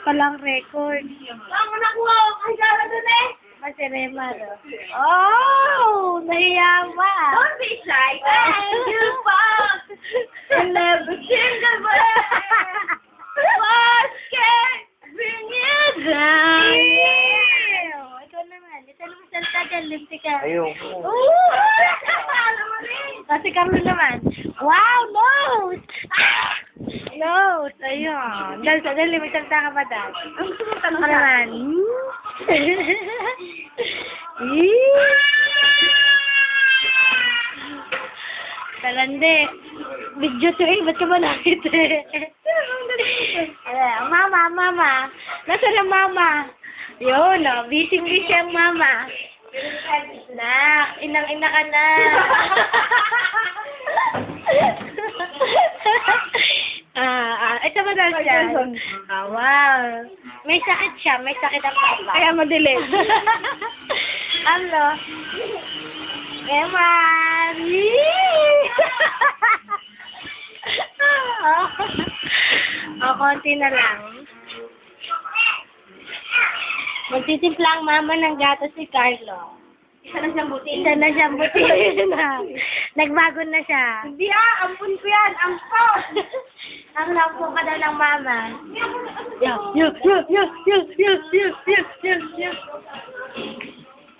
Palang record. Saan mo nakuha ko? Ay, gara dun eh. Masirema, no? Oh! Nahiyawa! Don't be shy. Thank you, Bob. And every single word. What can bring you down? Ikaw naman. Ito naman salta dyan. Lipstick ka. Ayoko. Ooh! Alam mo rin. Kasi Carlo naman. Wow! Nose! Ah! Nose! Ayun. Dali, may salta ka pa dahil. Ang gusto mong Ano tanong ka naman? Talande. Video to eh. Ba't ka ba nakita eh? Mama. Nasaan ang mama? Yun, oh. Busy ang mama. Inang-ina ka na. Ito ba daw siya? Wow. May sakit siya. May sakit ang papa. Kaya madilim. Ano? Eman! Konti na lang. Magtitimpla ang mama ng gato si Carlo. Isa na siyang buti. Isa na siyang buti na. Nagbago na siya. Hindi ampun ko yan. Ampun. Ang lampo ka daw ng mama. Yo.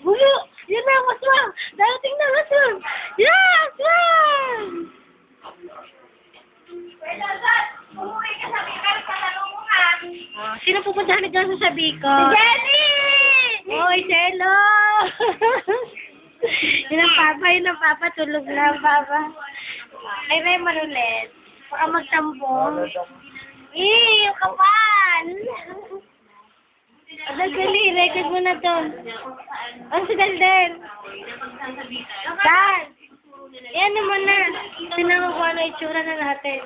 Bulo! Yan na, maswang! Darating na, maswang! Yes! Yes! Pwede, Dad. Umuwi ka sa Bicol. Patalungan. Sino pupuntahan dyan sa Bicol? Si Jenny! Oy, Jello! Yun ang papa, tulog na ang papa. Ay, Raymond ulit. Baka magtampo. Yung kapal! Dali, record mo na to. Ang sigal din. Dan! Yan naman na. Tinanong ko ano itsura na natin.